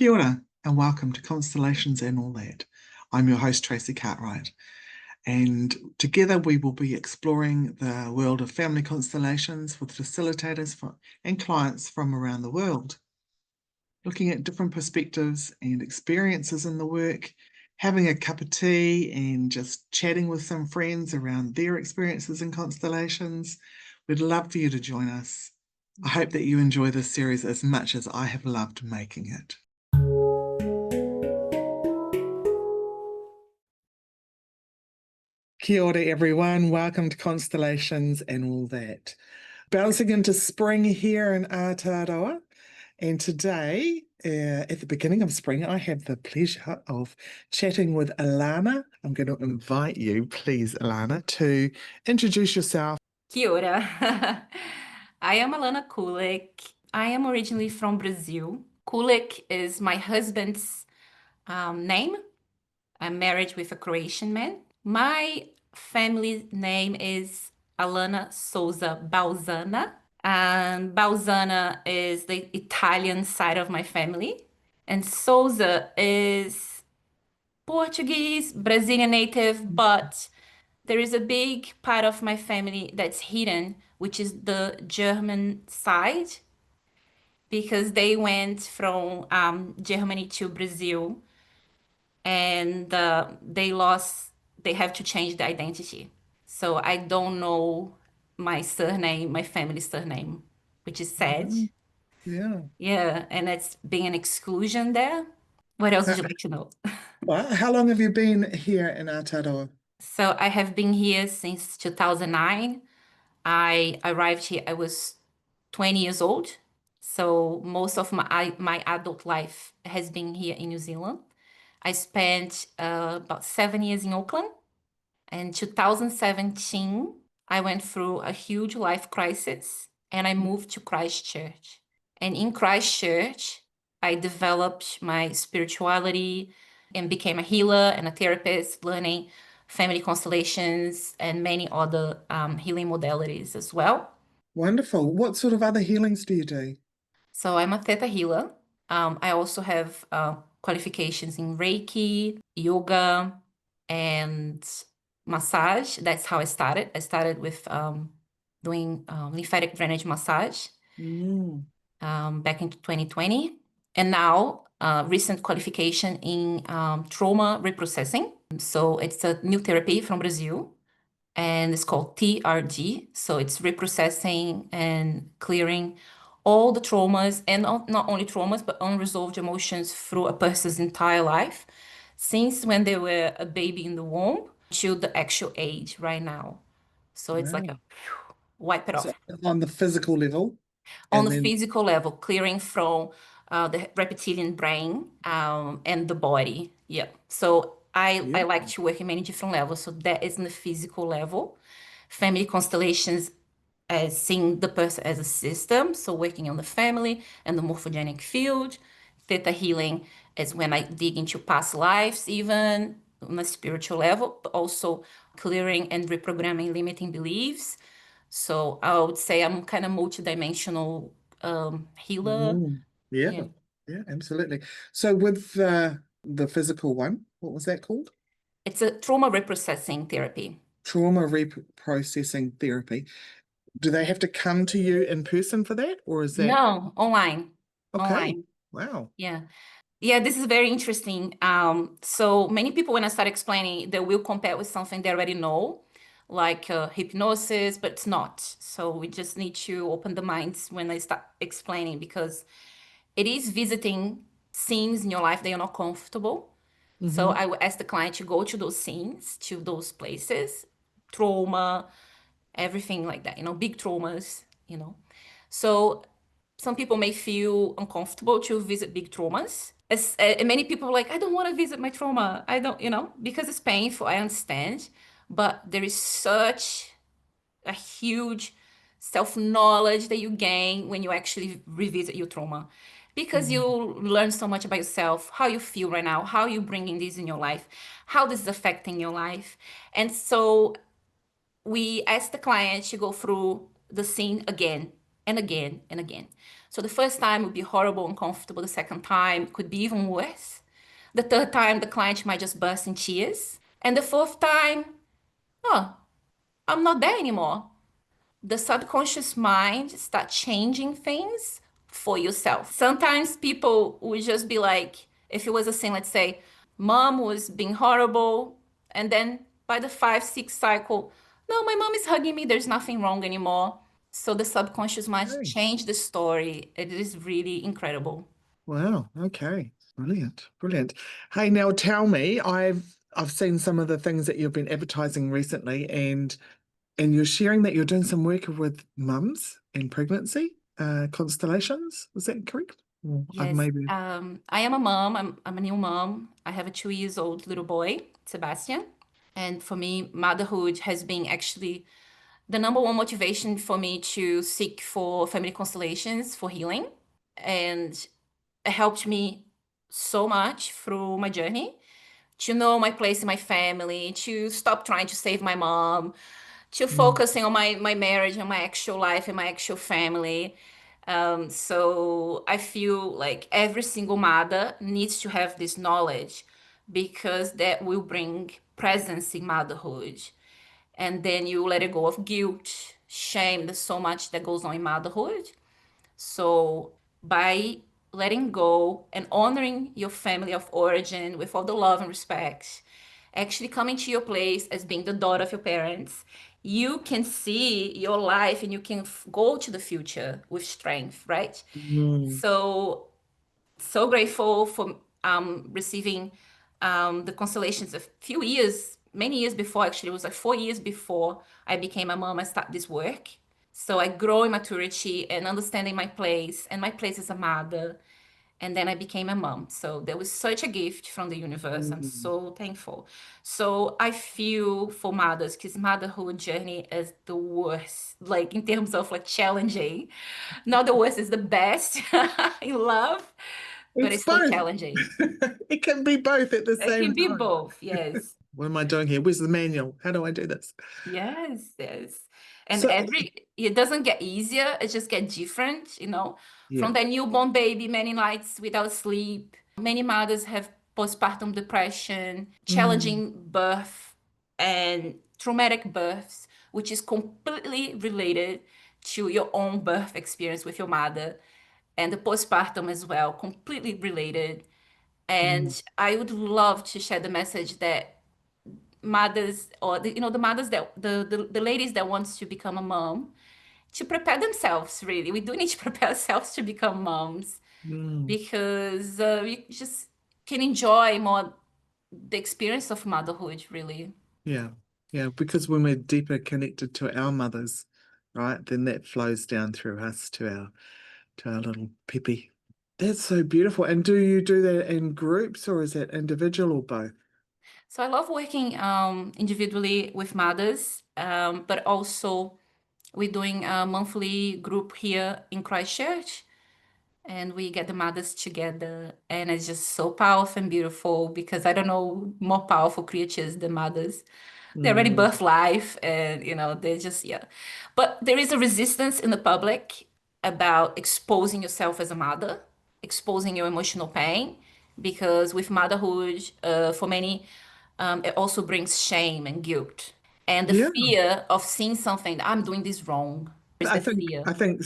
Kia ora, and welcome to Constellations and All That. I'm your host, Tracy Cartwright, and together we will be exploring the world of family constellations with facilitators and clients from around the world, looking at different perspectives and experiences in the work, having a cup of tea and just chatting with some friends around their experiences in constellations. We'd love for you to join us. I hope that you enjoy this series as much as I have loved making it. Kia ora, everyone. Welcome to Constellations and All That. Bouncing into spring here in Aotearoa. And today, at the beginning of spring, I have the pleasure of chatting with Alana. I'm going to invite you, please, Alana, to introduce yourself. Kia ora. I am Alana Culic. I am originally from Brazil. Culic is my husband's name. I'm married with a Croatian man. My family name is Alana Souza Balzana. And Balzana is the Italian side of my family. And Souza is Portuguese, Brazilian native, but there is a big part of my family that's hidden, which is the German side, because they went from Germany to Brazil and they have to change the identity. So I don't know my surname, my family surname, which is sad. Yeah. Yeah, and it's being an exclusion there. What else would you like to know? Well, how long have you been here in Aotearoa? So I have been here since 2009. I arrived here, I was 20 years old. So most of my adult life has been here in New Zealand. I spent about 7 years in Auckland. In 2017, I went through a huge life crisis and I moved to Christchurch. And in Christchurch, I developed my spirituality and became a healer and a therapist, learning family constellations and many other healing modalities as well. Wonderful. What sort of other healings do you do? So I'm a theta healer. I also have qualifications in Reiki, yoga, and massage. That's how I started. I started with doing lymphatic drainage massage back in 2020. And now recent qualification in trauma reprocessing. So it's a new therapy from Brazil and it's called TRG. So it's reprocessing and clearing all the traumas and not only traumas, but unresolved emotions through a person's entire life, since when they were a baby in the womb to the actual age right now. So it's like a wipe it So off. on the physical level, On and the then physical level, clearing from the reptilian brain and the body. Yeah. So I like to work in many different levels. So that is in the physical level. Family constellations as seeing the person as a system, so working on the family and the morphogenic field. Theta healing is when I dig into past lives, even on a spiritual level, but also clearing and reprogramming limiting beliefs. So I would say I'm kind of multidimensional healer. yeah, absolutely. So with the physical one, what was that called? It's a trauma reprocessing therapy. Trauma reprocessing therapy. Do they have to come to you in person for that, or is that No, online. okay? Online. Wow. Yeah. Yeah, this is very interesting. So many people, when I start explaining, they will compare with something they already know, like hypnosis, but it's not. So we just need to open the minds when I start explaining, because it is visiting scenes in your life that you're not comfortable. So I will ask the client to go to those scenes, to those places, trauma, everything like that, big traumas. So some people may feel uncomfortable to visit big traumas. And many people are like, I don't want to visit my trauma. I don't, because it's painful, I understand. But there is such a huge self-knowledge that you gain when you actually revisit your trauma. Because you learn so much about yourself, how you feel right now, how you're bringing this in your life, how this is affecting your life. And so we ask the client to go through the scene again. and again and again. So the first time would be horrible, uncomfortable. The second time could be even worse. The third time, the client might just burst in tears. And the fourth time, oh, I'm not there anymore. The subconscious mind start changing things for yourself. Sometimes people would just be like, if it was a scene, let's say, mom was being horrible, and then by the 5, 6 cycle, no, my mom is hugging me, there's nothing wrong anymore. So the subconscious mind Okay. changed the story. It is really incredible. Wow. Okay. Brilliant. Brilliant. Hey, now tell me, I've seen some of the things that you've been advertising recently, and you're sharing that you're doing some work with mums and pregnancy constellations. Is that correct? Or I've Yes, maybe. I am a mom. I'm a new mom. I have a 2 years old little boy, Sebastian. And for me, motherhood has been actually the number one motivation for me to seek for family constellations for healing. And it helped me so much through my journey to know my place in my family, to stop trying to save my mom, to Mm, focusing on my marriage and my actual life and my actual family. So I feel like every single mother needs to have this knowledge because that will bring presence in motherhood. And then you let it go of guilt, shame. There's so much that goes on in motherhood. So by letting go and honoring your family of origin with all the love and respect, actually coming to your place as being the daughter of your parents, you can see your life and you can go to the future with strength, right? mm, So grateful for receiving the constellations a few years, many years before. Actually, it was like 4 years before I became a mom. I started this work, so I grow in maturity and understanding my place and my place as a mother. And then I became a mom. So there was such a gift from the universe. I'm mm. so thankful. So I feel for mothers because motherhood journey is the worst, like in terms of like challenging. Not the worst, is the best. I love, but It's it's so both. challenging. It can be both at the It same can be time. both, yes. What am I doing here? Where's the manual? How do I do this? Yes, yes. And So, it doesn't get easier, it just get different, yeah. from the newborn baby, many nights without sleep. Many mothers have postpartum depression, Mm, challenging birth, and traumatic births, which is completely related to your own birth experience with your mother, and the postpartum as well, completely related. mm, And I would love to share the message that mothers or the mothers that the ladies that wants to become a mom to prepare themselves. Really, we do need to prepare ourselves to become moms mm. because we just can enjoy more the experience of motherhood, really. Yeah. Yeah. Because when we're deeper connected to our mothers, right, then that flows down through us to our little Peppy. That's so beautiful. And do you do that in groups or is that individual or both? So I love working individually with mothers, but also we're doing a monthly group here in Christchurch, and we get the mothers together, and it's just so powerful and beautiful because I don't know more powerful creatures than mothers. They already Mm, birth life, and they just, yeah. But there is a resistance in the public about exposing yourself as a mother, exposing your emotional pain, because with motherhood, for many, it also brings shame and guilt and the yeah. fear of seeing something that I'm doing this wrong. There's I the think fear. I think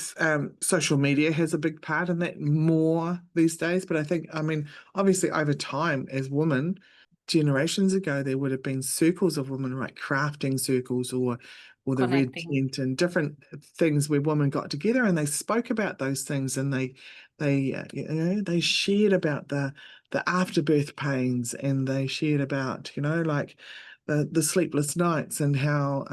social media has a big part in that more these days. But I think, I mean, obviously over time as women, generations ago, there would have been circles of women, right? Crafting circles or the red Connecting. tent and different things where women got together and they spoke about those things and they shared about the afterbirth pains and they shared about, like the sleepless nights and how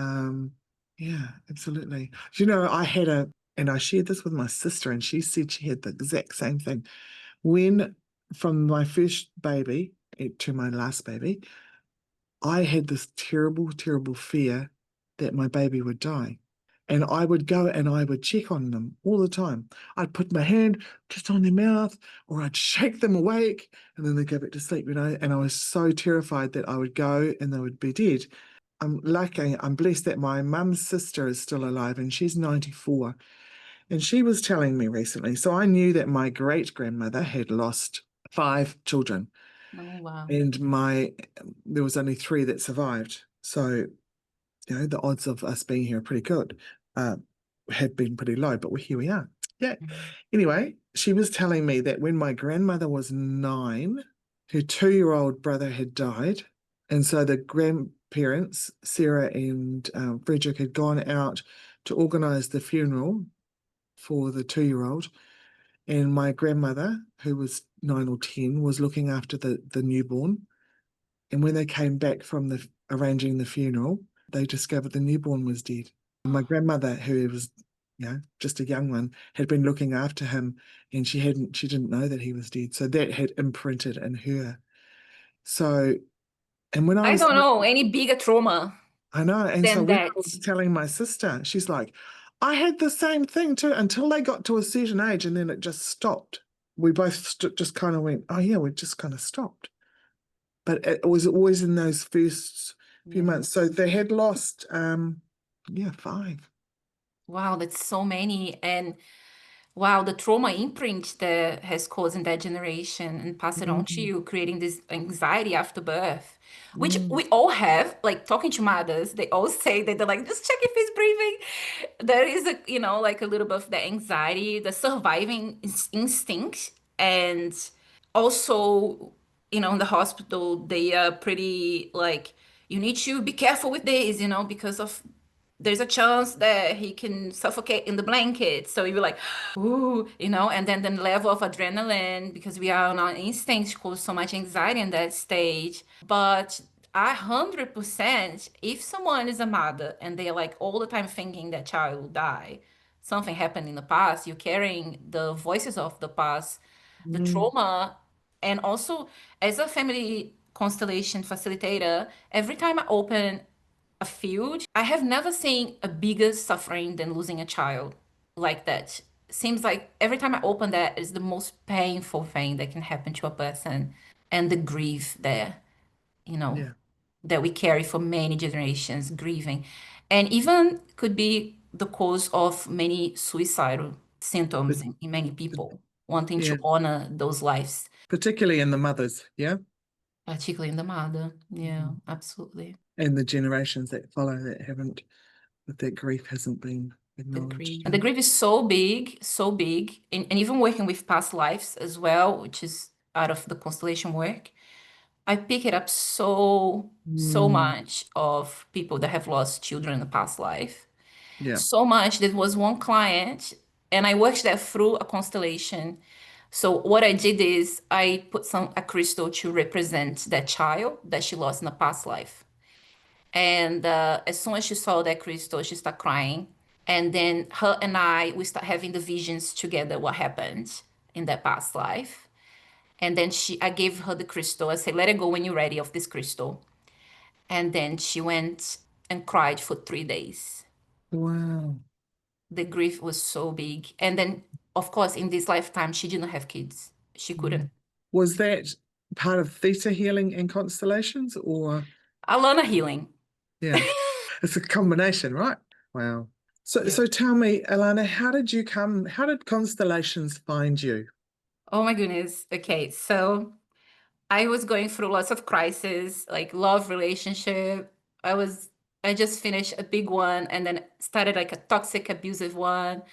yeah, absolutely. I had and I shared this with my sister, and she said she had the exact same thing. When, from my first baby to my last baby, I had this terrible, terrible fear that my baby would die. And I would go and I would check on them all the time. I'd put my hand just on their mouth or I'd shake them awake and then they'd go back to sleep. And I was so terrified that I would go and they would be dead. I'm blessed that my mum's sister is still alive and she's 94. And she was telling me recently, so I knew that my great grandmother had lost five children, Oh, wow. and there was only three that survived. So, the odds of us being here are pretty good. Uh, have been pretty low, but here we are. Yeah. Mhm. Anyway, she was telling me that when my grandmother was 9, her 2-year-old brother had died. And so the grandparents, Sarah and Frederick, had gone out to organize the funeral for the 2-year-old. And my grandmother, who was 9 or 10, was looking after the newborn. And when they came back from arranging the funeral, they discovered the newborn was dead. My grandmother, who was, just a young one, had been looking after him, and she didn't know that he was dead. So that had imprinted in her. So, and when I I was, don't know any bigger trauma I know, and so than when I that. was telling my sister, she's like, I had the same thing too until they got to a certain age, and then it just stopped. We both just kind of went, oh yeah, we just kind of stopped. But it was always in those first few Yeah. months. So they had lost, yeah, five. Wow, that's so many. And wow, the trauma imprint that has caused in that generation and pass it on to Mm, you, creating this anxiety after birth, which mm, we all have. Like talking to mothers, they all say that they're like, just check if he's breathing. There is a, like a little bit of the anxiety, the surviving instinct, and also, in the hospital, they are pretty like, you need to be careful with this, because of there's a chance that he can suffocate in the blanket. So you're like, ooh, and then the level of adrenaline, because we are on our instincts, cause so much anxiety in that stage. But 100%, if someone is a mother and they're like all the time thinking that child will die, something happened in the past, you're carrying the voices of the past, the mm, trauma. And also, as a family constellation facilitator, every time I open a field, I have never seen a bigger suffering than losing a child like that. Seems like every time I open that is the most painful thing that can happen to a person, and the grief there, you know, yeah. that we carry for many generations, grieving, and even could be the cause of many suicidal But, symptoms in many but people wanting yeah, to honor those lives, particularly in the mothers, yeah, particularly in the mother. Yeah, mhm, absolutely. and the generations that follow that grief hasn't been The acknowledged. grief. And Yeah. the grief is so big, so big. And even working with past lives as well, which is out of the constellation work, I pick it up so Mm, much of people that have lost children in the past life. yeah. So much. There was one client, and I worked that through a constellation. So what I did is I put a crystal to represent that child that she lost in a past life. And as soon as she saw that crystal, she started crying. And then her and we start having the visions together, what happened in that past life. And then I gave her the crystal. I said, let it go when you're ready of this crystal. And then she went and cried for 3 days. Wow. The grief was so big. And then, of course, in this lifetime, she didn't have kids. She Mm. couldn't. Was that part of theta healing and constellations, or Alana healing. yeah, it's a combination, right? Wow. So, Yeah. so tell me, Alana, how did constellations find you? Oh my goodness. Okay. So I was going through lots of crises, like love relationship. I just finished a big one and then started like a toxic, abusive one.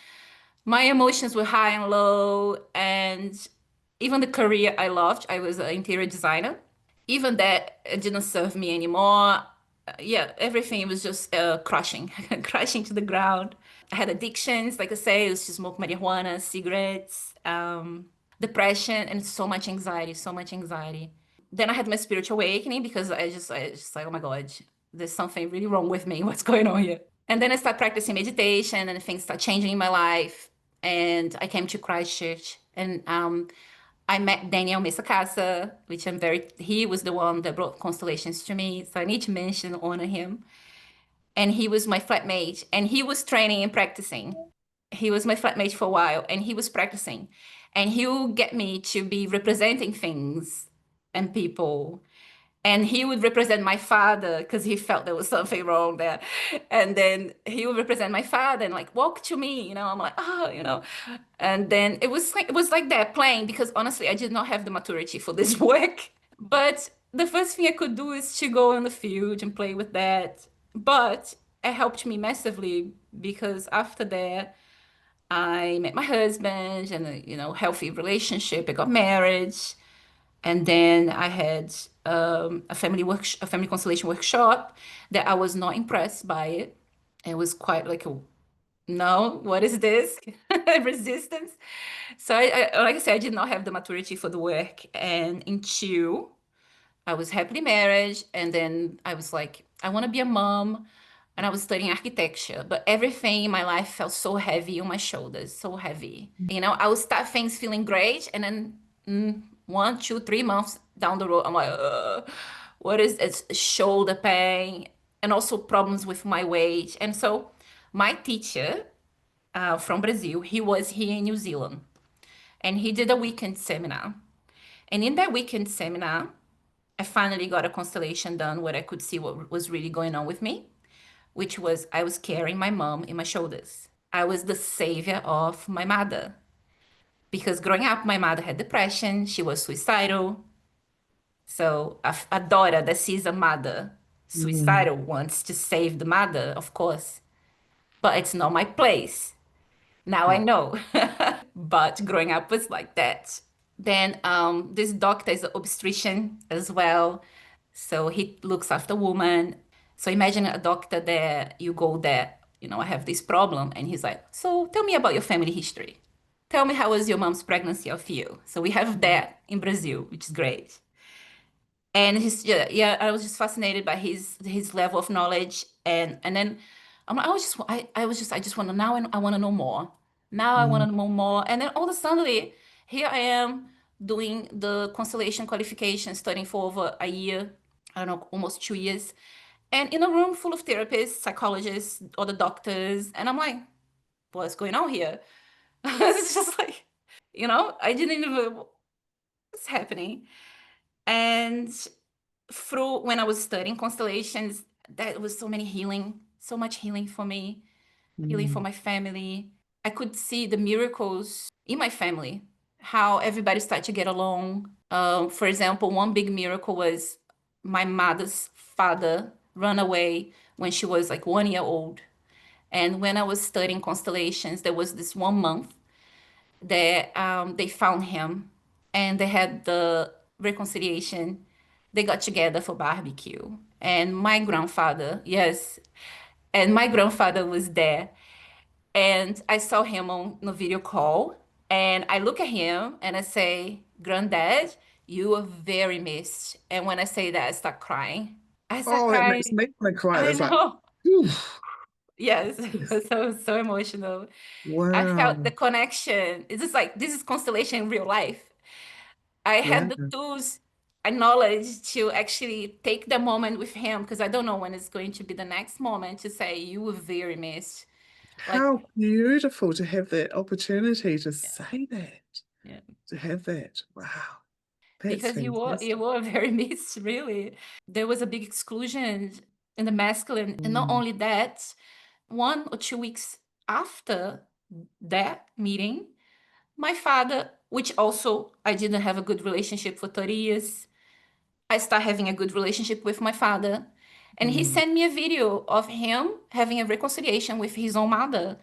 My emotions were high and low, and even the career I loved, I was an interior designer. Even that it didn't serve me anymore. Yeah, everything was just crashing, crashing to the ground. I had addictions, like I say, I used to smoke marijuana, cigarettes, depression, and so much anxiety, so much anxiety. Then I had my spiritual awakening because I just like, oh my God, there's something really wrong with me. What's going on here? And then I started practicing meditation and things started changing in my life. And I came to Christchurch and I met Daniel Mesacasa, which he was the one that brought constellations to me. So I need to mention, honor him. And he was my flatmate and he was training and practicing. He was my flatmate for a while and he was practicing. And he will get me to be representing things and people. And he would represent my father because he felt there was something wrong there. And then he would represent my father and like walk to me, I'm like, oh, And then it was like that playing because honestly, I did not have the maturity for this work. But the first thing I could do is to go in the field and play with that. But it helped me massively because after that, I met my husband and healthy relationship. I got married. And then I had a family constellation workshop that I was not impressed by it. It was quite like no, what is this? Resistance. So like I said, I did not have the maturity for the work. And until I was happily married, and then I was like, I want to be a mom, and I was studying architecture, but everything in my life felt so heavy on my shoulders, so heavy. I would start things feeling great, and then 1, 2, 3 months down the road, I'm like, what is it? Shoulder pain, and also problems with my weight. And so my teacher from Brazil, he was here in New Zealand, and he did a weekend seminar. And in that weekend seminar, I finally got a constellation done where I could see what was really going on with me, which was I was carrying my mom in my shoulders. I was the savior of my mother because growing up, my mother had depression, she was suicidal. So a daughter that sees a mother Mm. suicidal wants to save the mother, of course, but it's not my place. Now I Yeah. know. But growing up was like that. Then this doctor is an obstetrician as well. So he looks after women. So imagine a doctor there, you go there, I have this problem. And he's like, so tell me about your family history. Tell me how was your mom's pregnancy of you. So we have Mm. that in Brazil, which is great. And yeah, I was just fascinated by his level of knowledge. And then I just want to now I want to know more. Now I want Mm. to know more. And then all of a sudden, here I am doing the constellation qualification, studying for over a year, I don't know, almost 2 years, and in a room full of therapists, psychologists, other doctors, and I'm like, what's going on here? It's just like, I didn't even what's happening. And through when I was studying constellations, that was so many healing, so much healing for me, healing for Mm. my family. I could see the miracles in my family, how everybody started to get along. For example, one big miracle was my mother's father run away when she was like 1 year old. And when I was studying constellations, there was this 1 month that they found him and they had the reconciliation. They got together for barbecue. And my grandfather, yes, and my grandfather was there. And I saw him on the video call. And I look at him and I say, Granddad, you are very missed. And when I say that, I start crying. I start Oh, that makes crying. me want to cry. I That's like, know. whew, Yes, yes. so emotional. I felt the Wow. connection. It's just like this is constellation in real life. I Yeah. had the tools and knowledge to actually take the moment with him because I don't know when it's going to be the next moment to say you were very missed. Like, How beautiful to have that opportunity to yeah, say that, yeah. to have that. Wow. That's Because you were fantastic. very missed, really. There was a big exclusion in the masculine, and not Mm. only that, 1 or 2 weeks after that meeting, my father, which also I didn't have a good relationship for 30 years, I start having a good relationship with my father. And he Mm. sent me a video of him having a reconciliation with his own mother.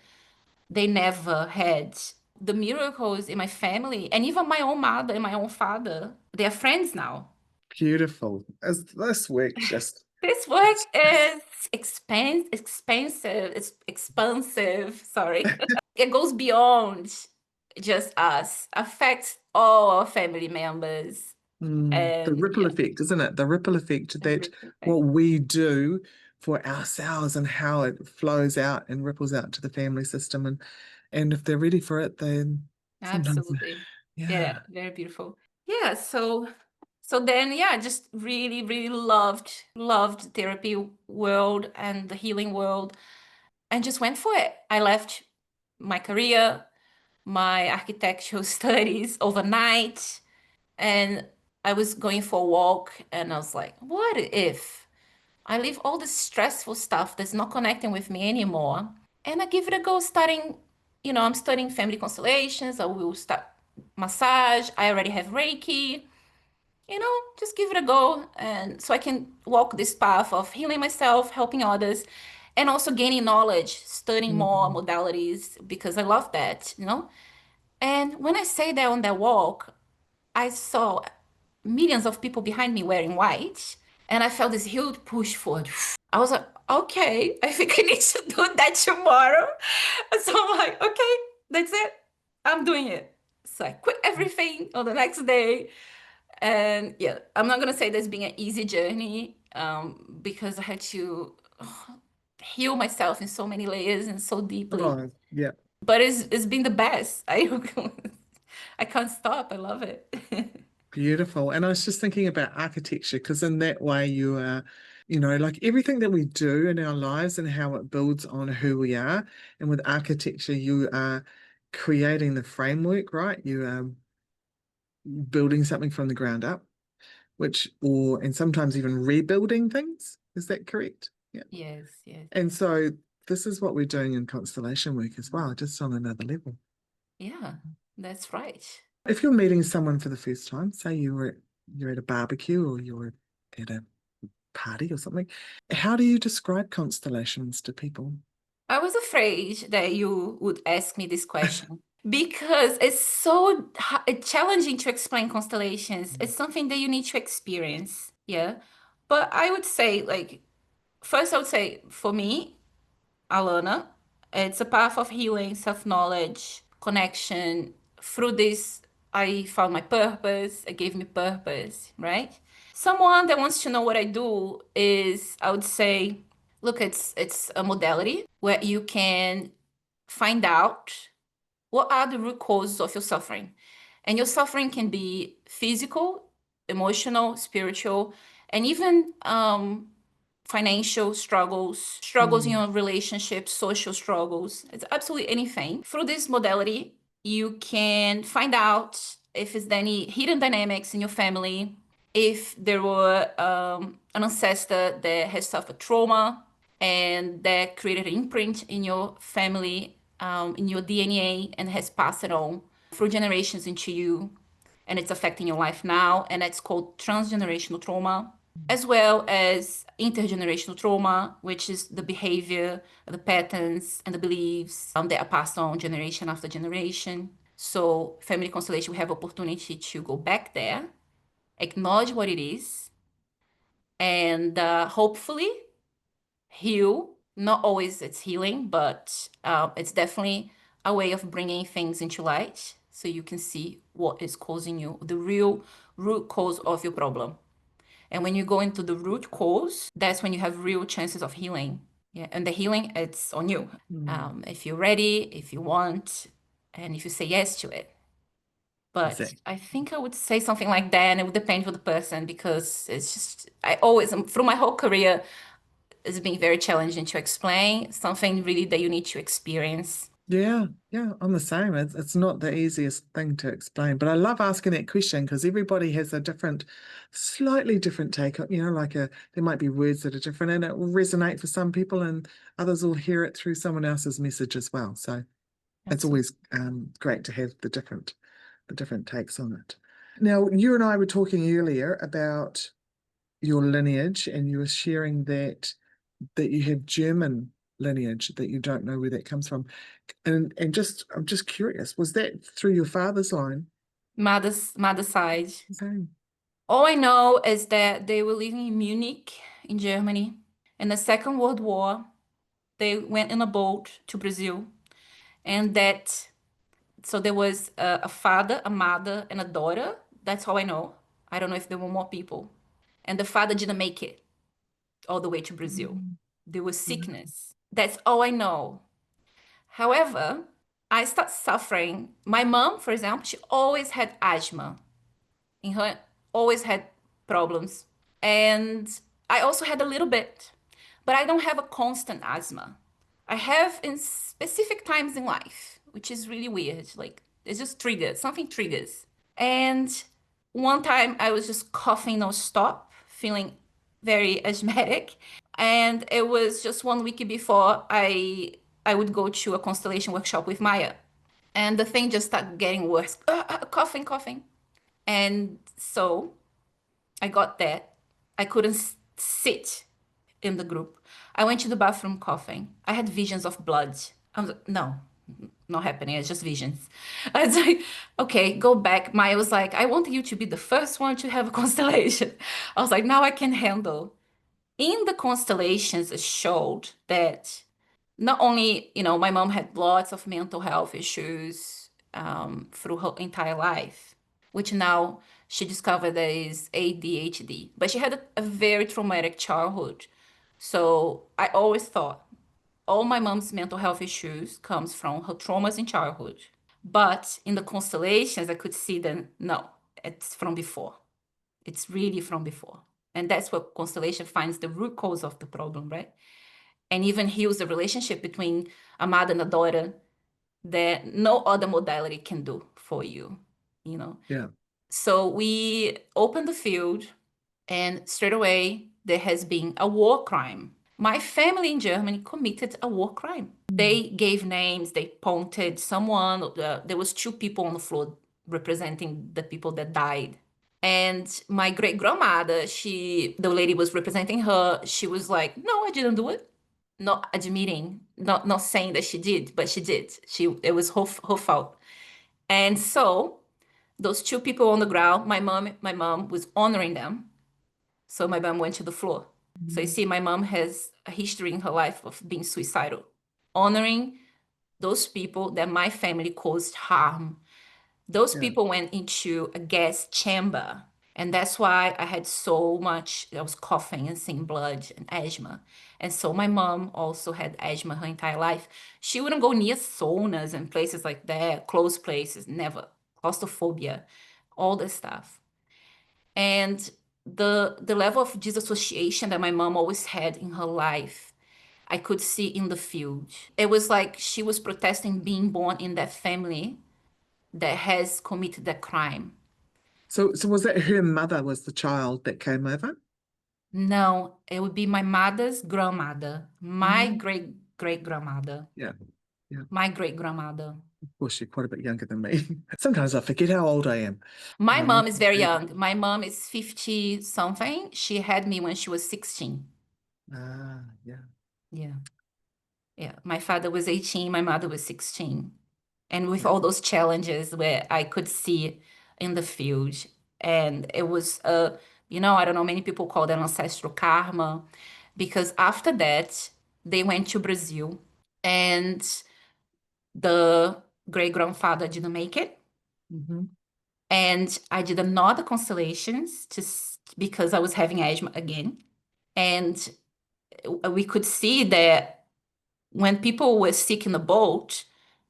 They never had the miracles in my family, and even my own mother and my own father. They are friends now. Beautiful. As this work just This work is expensive. It's expensive. Sorry. It goes beyond just us, affects all our family members. the And ripple yeah, effect, isn't it? The ripple effect that everything. what we do for ourselves and how it flows out and ripples out to the family system. And if they're ready for it, then sometimes, Absolutely. Yeah, yeah. very beautiful. Yeah, so then yeah, I just really, really loved therapy world and the healing world and just went for it. I left my career, my architectural studies overnight, and I was going for a walk and I was like, what if I leave all this stressful stuff that's not connecting with me anymore and I give it a go starting, I'm studying family constellations. I will start massage. I already have Reiki, just give it a go. And so I can walk this path of healing myself, helping others, and also gaining knowledge, studying more Mm. modalities because I love that. And when I say that on that walk, I saw millions of people behind me wearing white, and I felt this huge push forward. I was like, okay, I think I need to do that tomorrow. So I'm like, okay, that's it. I'm doing it. So I quit everything on the next day. And yeah, I'm not gonna say that's been an easy journey, because I had to heal myself in so many layers and so deeply. Oh, yeah. But it's been the best. I can't stop. I love it. Beautiful. And I was just thinking about architecture because in that way you are, like everything that we do in our lives and how it builds on who we are. And with architecture, you are creating the framework, right? You are building something from the ground up, and sometimes even rebuilding things. Is that correct? Yeah. Yes, yes. And so this is what we're doing in constellation work as well, just on another level. Yeah, that's right. If you're meeting someone for the first time, say you're at a barbecue or you're at a party or something, how do you describe constellations to people? I was afraid that you would ask me this question because it's so challenging to explain constellations. It's something that you need to experience. Yeah. But I would say, like, first, I would say for me, Alana, it's a path of healing, self knowledge, connection. Through this, I found my purpose. It gave me purpose, right? Someone that wants to know what I do is, I would say, look, it's a modality where you can find out what are the root causes of your suffering. And your suffering can be physical, emotional, spiritual, and even financial struggles in Mm, your relationships, social struggles. It's absolutely anything. Through this modality, you can find out if there's any hidden dynamics in your family, if there were an ancestor that has suffered trauma and that created an imprint in your family, in your DNA, and has passed it on through generations into you, and it's affecting your life now, and that's called transgenerational trauma, as well as intergenerational trauma, which is the behavior, the patterns, and the beliefs that are passed on generation after generation. So, family constellation, we have opportunity to go back there, acknowledge what it is, and hopefully heal. Not always it's healing, but it's definitely a way of bringing things into light so you can see what is causing you, the real root cause of your problem. And when you go into the root cause, that's when you have real chances of healing. Yeah, and the healing, it's on you. mm, If you're ready, if you want, and if you say yes to it. But exactly. I think I would say something like that, and it would depend for the person because it's just, I always, through my whole career, it's been very challenging to explain something really that you need to experience. Yeah, yeah, I'm the same. It's not the easiest thing to explain, but I love asking that question because everybody has a slightly different take on, there might be words that are different and it will resonate for some people and others will hear it through someone else's message as well. So it's Absolutely. always great to have the different takes on it. Now, you and I were talking earlier about your lineage, and you were sharing that you have German lineage, that you don't know where that comes from. And I'm just curious, was that through your father's line? Mother's side. Same. All I know is that they were living in Munich, in Germany. In the Second World War, they went in a boat to Brazil, and so there was a father, a mother, and a daughter. That's all I know. I don't know if there were more people. And the father didn't make it all the way to Brazil. Mm, There was mm, sickness. That's all I know. However, I start suffering. My mom, for example, she always had asthma. In her, always had problems. And I also had a little bit, but I don't have a constant asthma. I have in specific times in life, which is really weird. Like it's just triggered, something triggers. And One time I was just coughing non-stop, feeling very asthmatic. And it was just 1 week before I would go to a constellation workshop with Maya. And the thing just started getting worse. Coughing, coughing. And so I got there. I couldn't sit in the group. I went to the bathroom coughing. I had visions of blood. I was like, no, not happening. It's just visions. I was like, okay, go back. Maya was like, I want you to be the first one to have a constellation. I was like, now I can handle. In the constellations, it showed that not only, my mom had lots of mental health issues through her entire life, which now she discovered that is ADHD, but she had a very traumatic childhood. So I always thought all my mom's mental health issues comes from her traumas in childhood. But in the constellations, I could see that no, it's from before. It's really from before. And that's what constellation finds the root cause of the problem, right? And even heals the relationship between a mother and a daughter that no other modality can do for you, you know. Yeah. So we opened the field, and straight away there has been a war crime. My family in Germany committed a war crime. They gave names, they pointed someone. There was two people on the floor representing the people that died. And my great grandmother, the lady was representing her. She was like, "No, I didn't do it." Not admitting, not saying that she did, but she did. It was her fault. And so those two people on the ground, my mom was honoring them. So my mom went to the floor. So you see, my mom has a history in her life of being suicidal, honoring those people that my family caused harm. Those Yeah. people went into a gas chamber. And that's why I had so much, I was coughing and seeing blood and asthma. And so my mom also had asthma her entire life. She wouldn't go near saunas and places like that, closed places, never. Claustrophobia, all this stuff. And the level of disassociation that my mom always had in her life, I could see in the field. It was like she was protesting being born in that family that has committed that crime. So was that her mother was the child that came over? No, it would be my mother's grandmother, my Mm. great great grandmother, Yeah. Yeah. my great grandmother. Of course, you're quite a bit younger than me. Sometimes I forget how old I am. My I'm mom is very not- young. My mom is 50 something. She had me when she was 16. Yeah. Yeah. Yeah. My father was 18, my mother was 16. And with Yeah. all those challenges where I could see in the field. And it was, I don't know, many people call that ancestral karma because after that, they went to Brazil and the great grandfather didn't make it. Hmm. And I did another constellations because I was having asthma again. And we could see that when people were sick in the boat,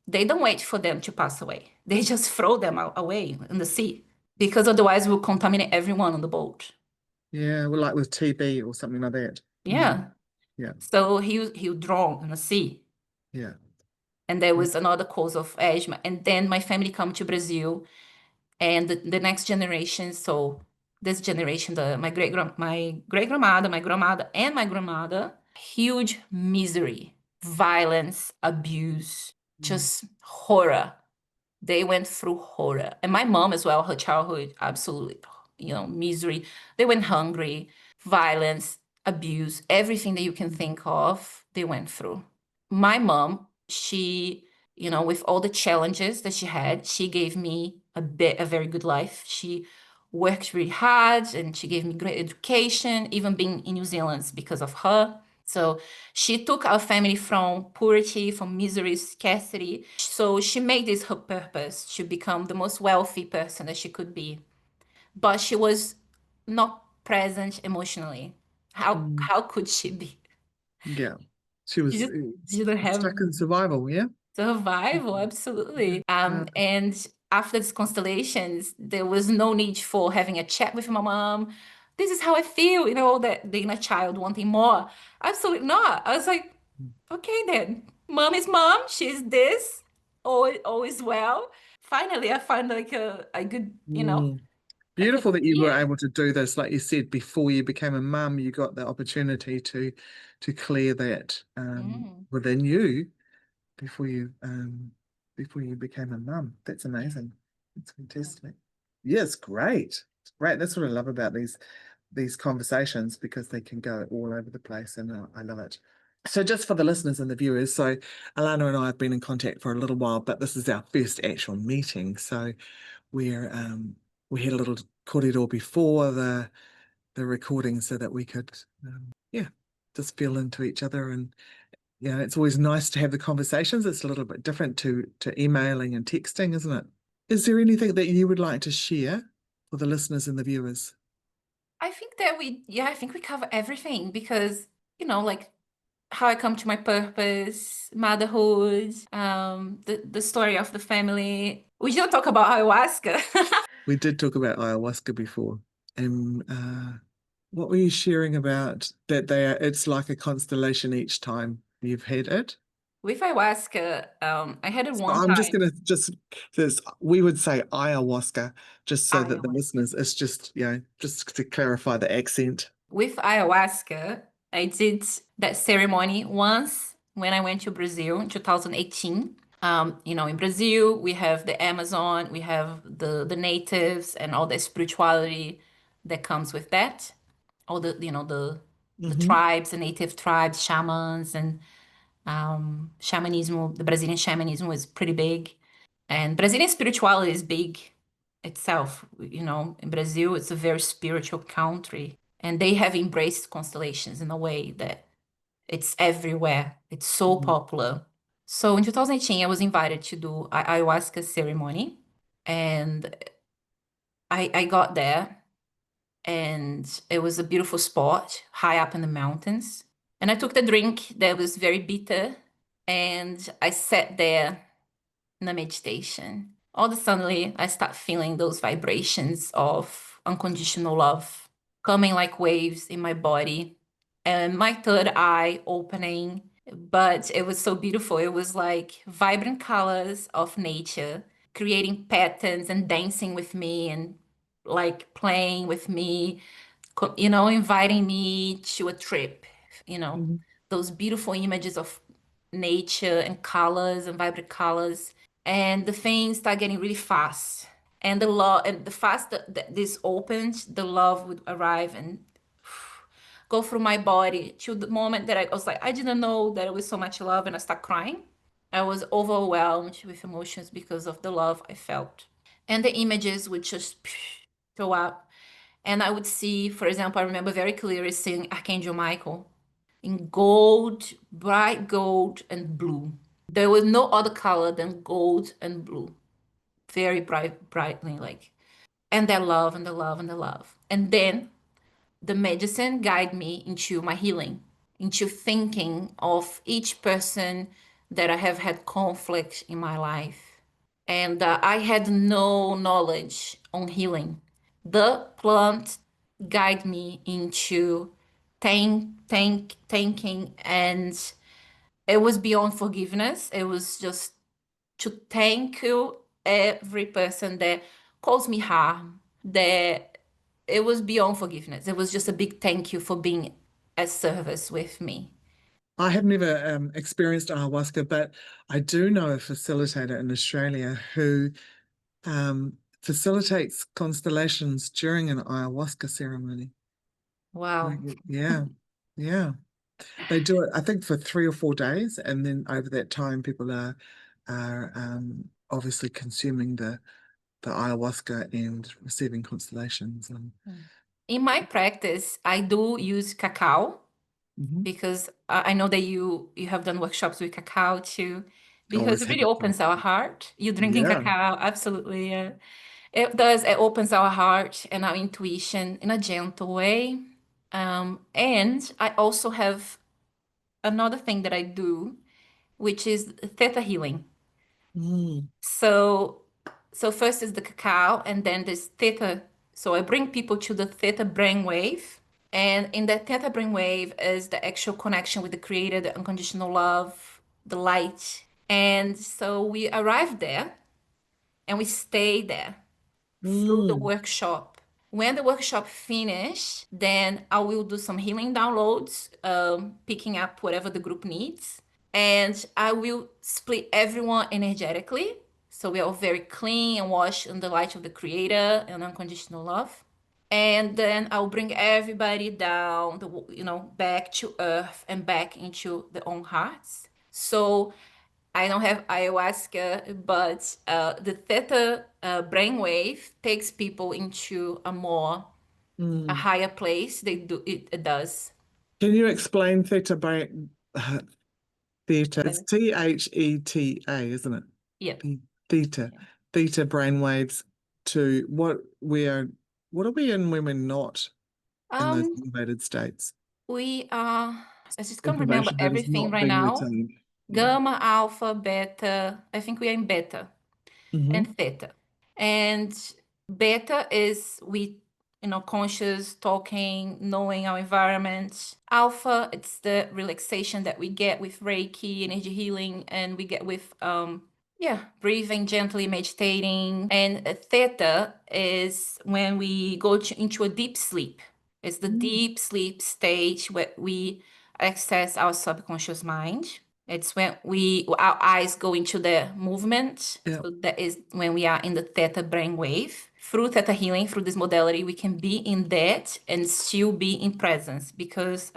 they don't wait for them to pass away. They just throw them away in the sea because otherwise we'll contaminate everyone on the boat. Yeah. Well, like with TB or something like that. Mm. Yeah. Yeah. So he would drown in the sea. Yeah. And there Yeah. was another cause of asthma. And then my family come to Brazil and the next generation. So this generation, my great grandmother, my grandmother, and my grandmother, huge misery, violence, abuse, Mm. just horror. They went through horror. And my mom as well, her childhood, absolutely, misery. They went hungry, violence, abuse, everything that you can think of, they went through. My mom, she, with all the challenges that she had, she gave me a very good life. She worked really hard and she gave me great education, even being in New Zealand because of her. So she took our family from poverty, from misery, scarcity. So she made this her purpose to become the most wealthy person that she could be. But she was not present emotionally. How Mm. how could she be? Yeah. She She was just didn't have stuck in survival. Yeah. survival, absolutely. Uh, And after these constellations, there was no need for having a chat with my mom. This is how I feel, that the inner child wanting more. Absolutely not. I was like, okay then. Mom is mom. She's this. All is well. Finally, I found like a good, mm. Beautiful that you were Yeah. able to do this, like you said, before you became a mum, you got the opportunity to clear that Mm, within you before before you became a mum. That's yeah. amazing. It's Yeah. fantastic. Yeah, it's great. It's great. That's what I love about these conversations because they can go all over the place, and I love it. So, just for the listeners and the viewers, so Alana and I have been in contact for a little while, but this is our first actual meeting. So, we're we had a little corridor before the recording so that we could, yeah, just feel into each other. And yeah, it's always nice to have the conversations. It's a little bit different to emailing and texting, isn't it? Is there anything that you would like to share for the listeners and the viewers? I think that I think we cover everything because, like how I come to my purpose, motherhood, the story of the family. We don't talk about ayahuasca. We did talk about ayahuasca before. And what were you sharing about that it's like a constellation each time you've had it? With ayahuasca, I had it So one I'm just time. gonna just this we would say ayahuasca just so that the Ayahuasca. listeners it's just just to clarify the accent. With ayahuasca, I did that ceremony once when I went to Brazil in 2018. In Brazil, we have the Amazon, we have the natives and all the spirituality that comes with that. All the Hmm. tribes, the native tribes, shamans, and shamanism. The Brazilian shamanism was pretty big, and Brazilian spirituality is big itself. In Brazil, it's a very spiritual country, and they have embraced constellations in a way that it's everywhere. It's so popular. So in 2018, I was invited to do a ayahuasca ceremony, and I got there, and it was a beautiful spot high up in the mountains. And I took the drink that was very bitter, and I sat there in a meditation. All of a sudden, I start feeling those vibrations of unconditional love coming like waves in my body, and my third eye opening. But it was so beautiful. It was like vibrant colors of nature creating patterns and dancing with me and like playing with me, inviting me to a trip, you know, Hmm. those beautiful images of nature and colors and vibrant colors. And the things start getting really fast. And the love, and the fast that this opened, the love would arrive and go through my body to the moment that I was like, I didn't know that it was so much love, and I start crying. I was overwhelmed with emotions because of the love I felt. And the images would just show up. And I would see, for example, I remember very clearly seeing Archangel Michael in gold, bright gold and blue. There was no other color than gold and blue. Very bright, brightly like. And that love and the love and the love. And then the medicine guide me into my healing, into thinking of each person that I have had conflict in my life. And I had no knowledge on healing. The plant guide me into thinking, and it was beyond forgiveness. It was just to thank you every person that caused me harm. That it was beyond forgiveness. It was just a big thank you for being at service with me. I have never experienced ayahuasca, but I do know a facilitator in Australia who facilitates constellations during an ayahuasca ceremony. Wow. Yeah, yeah. They do it, I think, for 3 or 4 days, and then over that time, people are obviously consuming the ayahuasca and receiving constellations. And In my practice, I do use cacao mhm. because I know that you have done workshops with cacao too, because Always it have really it. opens our heart. You drinking Yeah. cacao, absolutely, yeah. It does. It opens our heart and our intuition in a gentle way. And I also have another thing that I do, which is theta healing. Mm. So, so first is the cacao, and then there's theta. So I bring people to the theta brainwave, and in that theta brainwave is the actual connection with the creator, the unconditional love, the light. And so we arrive there, and we stay there through the Mm. workshop. When the workshop finish, then I will do some healing downloads, picking up whatever the group needs. And I will split everyone energetically. So we are all very clean and washed in the light of the Creator and unconditional love. And then I'll bring everybody down, back to earth and back into their own hearts. So I don't have ayahuasca, but the theta brainwave takes people into a Mm. higher place. It does. Can you explain theta brain theta? It's Yeah. theta, isn't it? Yeah. Theta. Yeah. Theta brainwaves to what are we in when we're not in those Um, elevated states? we are. I just can't remember Information that is everything not right being now. retained. Yeah. Gamma, alpha, beta. I think we are in beta and Hmm. theta. And beta is conscious, talking, knowing our environment. Alpha, it's the relaxation that we get with Reiki, energy healing, and we get with breathing gently, meditating. And theta is when we go into a deep sleep. It's the deep sleep stage where we access our subconscious mind. It's when our eyes go into the movement. Yeah. So that is when we are in the theta brainwave. Through theta healing, through this modality, we can be in that and still be in presence because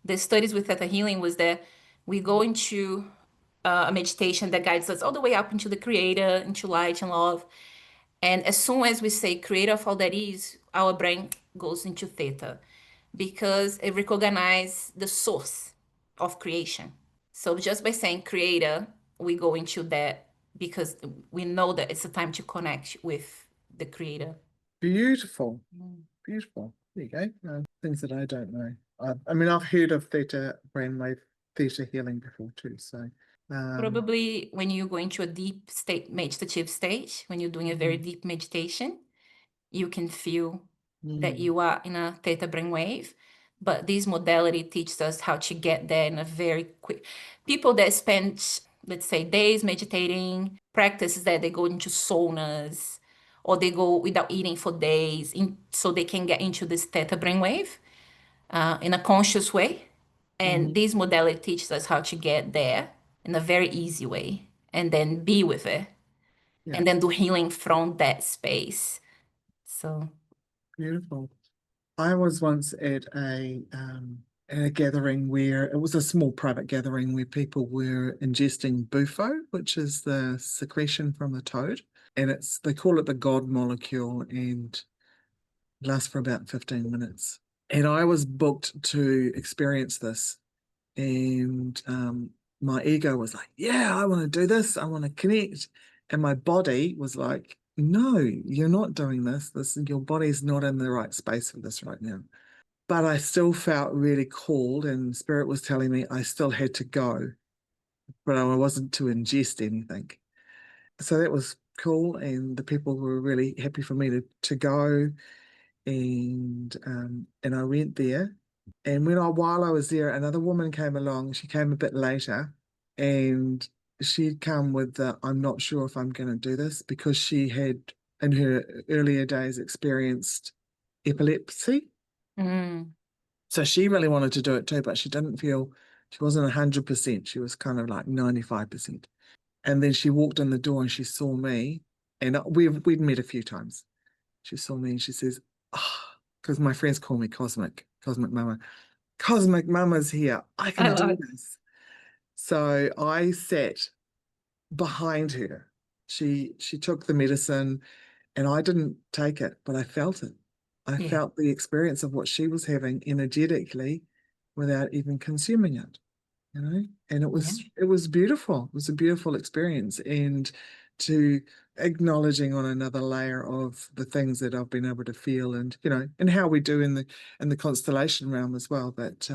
the studies with theta healing was that we go into a meditation that guides us all the way up into the creator, into light and love. And as soon as we say creator of all that is, our brain goes into theta because it recognizes the source of creation. So just by saying creator, we go into that because we know that it's a time to connect with the creator. Beautiful. Beautiful. There you go. Things that I don't know. I mean, I've heard of theta brainwave theta healing before too. So, um, Probably when you go into a deep state, meditative state, when you're doing a very mm, deep meditation, you can feel that mm, you are in a theta brainwave. But this modality teaches us how to get there in a very quick. People that spend, let's say, days meditating, practices that they go into saunas or they go without eating for days so they can get into this theta brainwave in a conscious way. And mm, this modality teaches us how to get there in a very easy way and then be with it yeah, and then do healing from that space. So. beautiful. I was once at a gathering where it was a small private gathering where people were ingesting bufo, which is the secretion from the toad, and they call it the God molecule, and it lasts for about 15 minutes. And I was booked to experience this, and my ego was like, "Yeah, I want to do this. I want to connect," and my body was like, "No, you're not doing this. Your body's not in the right space for this right now." But I still felt really called, and Spirit was telling me I still had to go, but I wasn't to ingest anything. So that was cool, and the people were really happy for me to go, and I went there. And while I was there, another woman came along. She came a bit later, and she'd come with the I'm not sure if I'm going to do this because she had in her earlier days experienced epilepsy. Mm. So she really wanted to do it too, but she wasn't 100%. She was kind of like 95%. And then she walked in the door and she saw me, and we'd met a few times. She saw me and she says, "Oh," because my friends call me Cosmic Mama. Cosmic Mama's here. I I can love do it. this. So I sat behind her. She took the medicine and I didn't take it, but I felt it. I Yeah. felt the experience of what she was having energetically without even consuming it, and Yeah. it was beautiful. It was a beautiful experience. And to acknowledging on another layer of the things that I've been able to feel, and and how we do in the constellation realm as well. That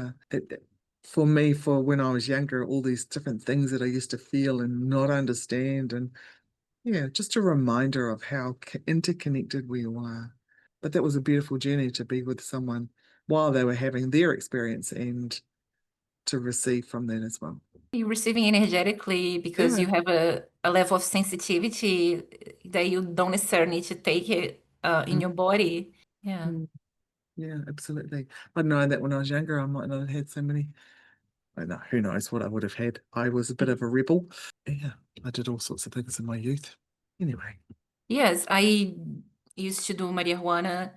for me, for when I was younger, all these different things that I used to feel and not understand, and yeah, just a reminder of how interconnected we all are. But that was a beautiful journey to be with someone while they were having their experience and to receive from that as well. You're receiving energetically because Yeah. you have a level of sensitivity that you don't necessarily need to take it in Mm. your body. Yeah. Yeah, absolutely. I know that when I was younger, I might not have had so many. I know, who knows what I would have had. I was a bit of a rebel. Yeah, I did all sorts of things in my youth. Anyway. Yes, I used to do marijuana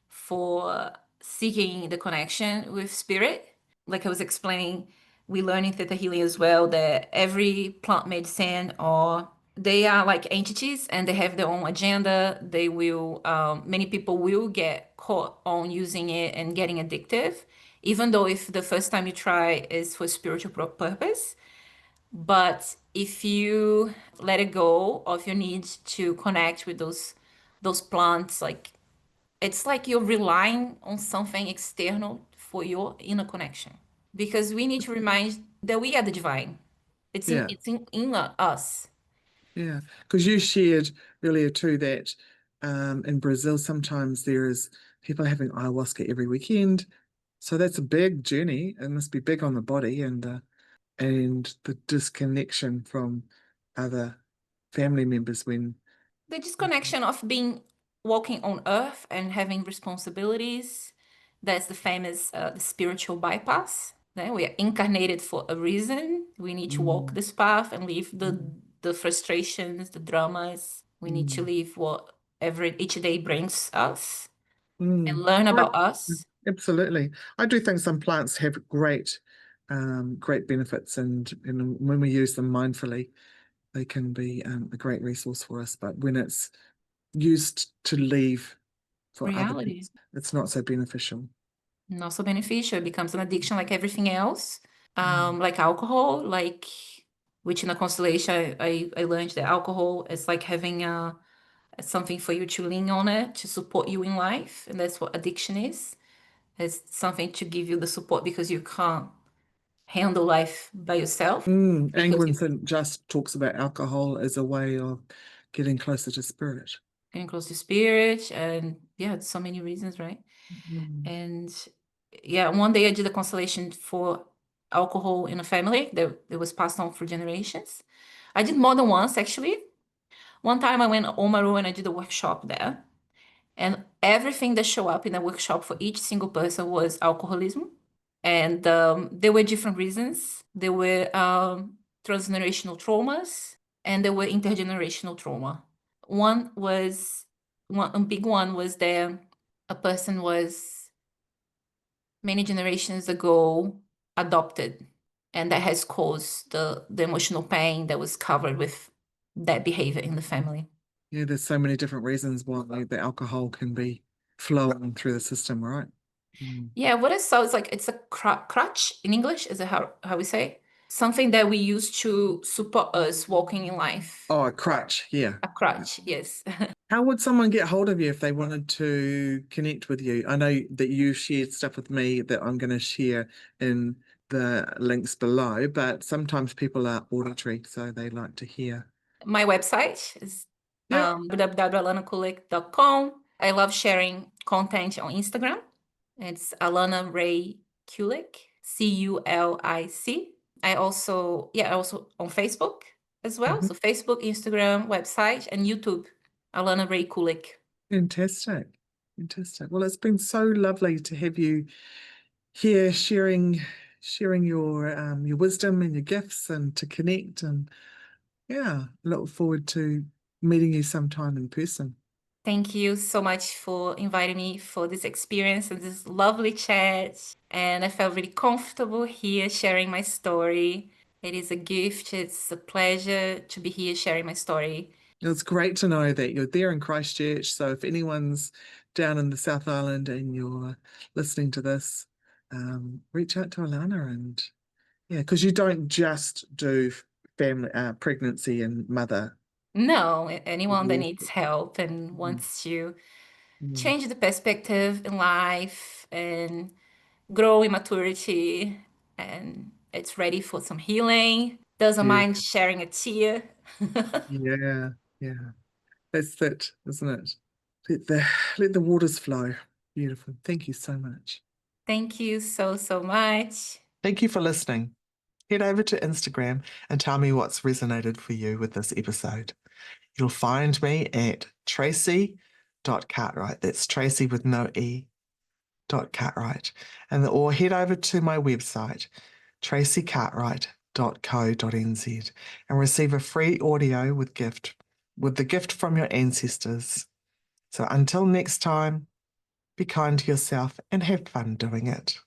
for seeking the connection with spirit. Like I was explaining, we learn in Theta Healing as well that every plant medicine or they are like entities and they have their own agenda. They will, many people will get caught on using it and getting addictive, even though if the first time you try is for spiritual purpose. But if you let it go of your need to connect with those plants, like it's like you're relying on something external for your inner connection. Because we need to remind that we are the divine. Yeah, In us. yeah. Because you shared earlier too that in Brazil sometimes there is people having ayahuasca every weekend. So that's a big journey. It must be big on the body and the disconnection from other family members when The disconnection of being walking on earth and having responsibilities. That's the famous the spiritual bypass. Then we are incarnated for a reason. We need to walk mm, this path and leave mm, the frustrations, the dramas. We need to mm, leave whatever each day brings us and mm. learn I, about us. absolutely. I do think some plants have great benefits and when we use them mindfully, they can be a great resource for us. But when it's used to leave for other people, Reality. it's not so beneficial. Not so beneficial. It becomes an addiction like everything else. Mm. Like alcohol, like which in a constellation I learned that alcohol is like having something for you to lean on it to support you in life. And that's what addiction is. It's something to give you the support because you can't handle life by yourself. Because Angwin you're St. Just talks about alcohol as a way of getting closer to spirit. getting close to spirit and yeah, so many reasons, right? Mm. And yeah, one day I did a constellation for alcohol in a family that was passed on through generations. I did more than once actually. One time I went to Omaru and I did a workshop there. And everything that showed up in the workshop for each single person was alcoholism. And there were different reasons. There were transgenerational traumas and there were intergenerational trauma. One was, one a big one was that a person was many generations ago adopted, and that has caused the emotional pain that was covered with that behavior in the family. Yeah, there's so many different reasons why the alcohol can be flowing through the system, right? Mm. Yeah, what I saw is like it's a crutch in English, is it how we say? Something that we use to support us walking in life. Oh, a crutch, yeah. A crutch, yes. How would someone get hold of you if they wanted to connect with you? I know that you shared stuff with me that I'm going to share in the links below, but sometimes people are auditory, so they like to hear. My website is Yep. www.alanaculic.com. I love sharing content on Instagram. It's Alana Ray Kulic, Culic. I also on Facebook as well. Mhm. So Facebook, Instagram, website, and YouTube, Alana Ray Kulic. Fantastic. Fantastic. Well, it's been so lovely to have you here sharing your wisdom and your gifts and to connect and yeah, look forward to meeting you sometime in person. Thank you so much for inviting me for this experience and this lovely chat. And I felt really comfortable here sharing my story. It is a gift, it's a pleasure to be here sharing my story. It's great to know that you're there in Christchurch. So if anyone's down in the South Island and you're listening to this, reach out to Alana and yeah, because you don't just do family pregnancy and mother. No, anyone that Mhm. needs help and wants to Mhm. change the perspective in life and grow in maturity and it's ready for some healing, doesn't Yeah, mind sharing a tear. yeah, yeah. That's it, isn't it? Let the let the waters flow. Beautiful. Thank you so much. Thank you so, so much. Thank you for listening. Head over to Instagram and tell me what's resonated for you with this episode. You'll find me at Tracy Cartwright. That's Tracy with no E. Cartwright. Or head over to my website, tracycartwright.co.nz, and receive a free audio with the gift from your ancestors. So until next time, be kind to yourself and have fun doing it.